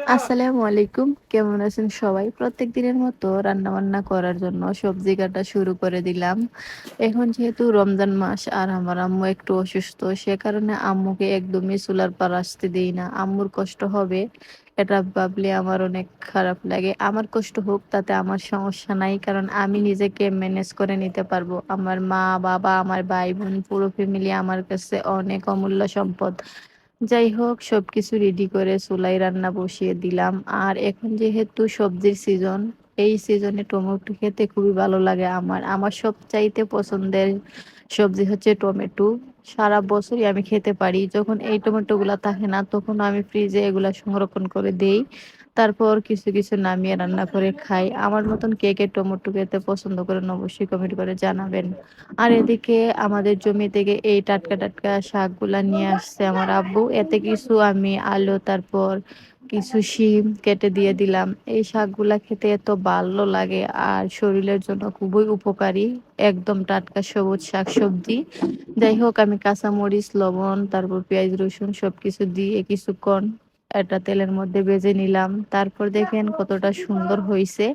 আসসালামু আলাইকুম। কেমন আছেন সবাই? প্রত্যেক দিনের মতো রান্নাবান্না করার জন্য সবজি কাটা শুরু করে দিলাম। এখন যেহেতু রমজান মাস আর আমার আম্মু একটু অসুস্থ, সে কারণে আম্মুকে একদমই চুলার পার আসতে দেই না। আম্মুর কষ্ট হবে এটা ভাবলে আমার অনেক খারাপ লাগে। আমার কষ্ট হোক তাতে আমার সমস্যা নাই। কারণ আমি নিজেকে ম্যানেজ করে নিতে পারবো। আমার মা, বাবা, আমার ভাই-বোন পুরো ফ্যামিলি আমার কাছে অনেক অমূল্য সম্পদ। যাই হোক সবকিছু রেডি করে চুলায় রান্না বসিয়ে দিলাম। আর এখন যেহেতু সবজির সিজন, এই সিজনে টমেটো খেতে খুবই ভালো লাগে আমার। আমার সবচাইতে পছন্দের সবজি হচ্ছে টমেটো। সারা বছরই আমি খেতে পারি। যখন এই টমেটোগুলা থাকে না তখন আমি ফ্রিজে এগুলা সংরক্ষণ করে দেই। তারপর কিছু নামিয়ে রান্না করে খাই। আমার মতন কে টমেটো খেতে পছন্দ করেন অবশ্যই কমেন্ট করে জানাবেন। আর এদিকে আমাদের জমি থেকে এই টাটকা শাকগুলা নিয়ে আসছে আমার আব্বু। এতে কিছু আমি আলু তারপর কিছু শিম কেটে দিয়ে দিলাম। এই শাকগুলা খেতে এত ভালো লাগে আর শরীরের জন্য খুবই উপকারী। একদম টাটকা সবুজ শাকসবজি। যাই হোক আমি কাঁচামরিচ, লবণ, তারপর পেঁয়াজ, রসুন সবকিছু দিয়ে কিছুক্ষণ এটা তেলের মধ্যে ভেজে নিলাম। তারপর দেখেন কতটা সুন্দর হইছে।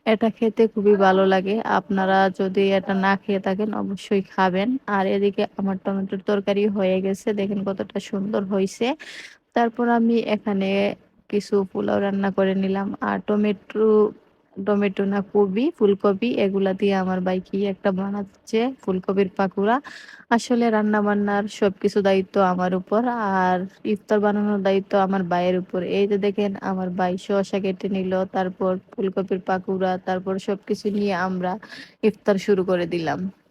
এটা খেতে খুবই ভালো লাগে। আপনারা যদি এটা না খেয়ে থাকেন অবশ্যই খাবেন। আর এদিকে আমার টমেটোর তরকারি হয়ে গেছে। দেখেন কতটা সুন্দর হইছে। তারপর আমি এখানে কিছু পোলাও রান্না করে নিলাম। আর টমেটো না ফুলকপি এগুলা দিয়ে আমার ভাই কি একটা বানাচ্ছে ফুলকপির পাকুড়া। আসলে রান্না-বান্নার সবকিছু দায়িত্ব আমার উপর। আর ইফতার বানানোর দায়িত্ব আমার ভাইয়ের উপর। এই যে দেখেন আমার ভাই শসা কেটে নিল, তারপর ফুলকপির পাকুড়া, তারপর সবকিছু নিয়ে আমরা ইফতার শুরু করে দিলাম।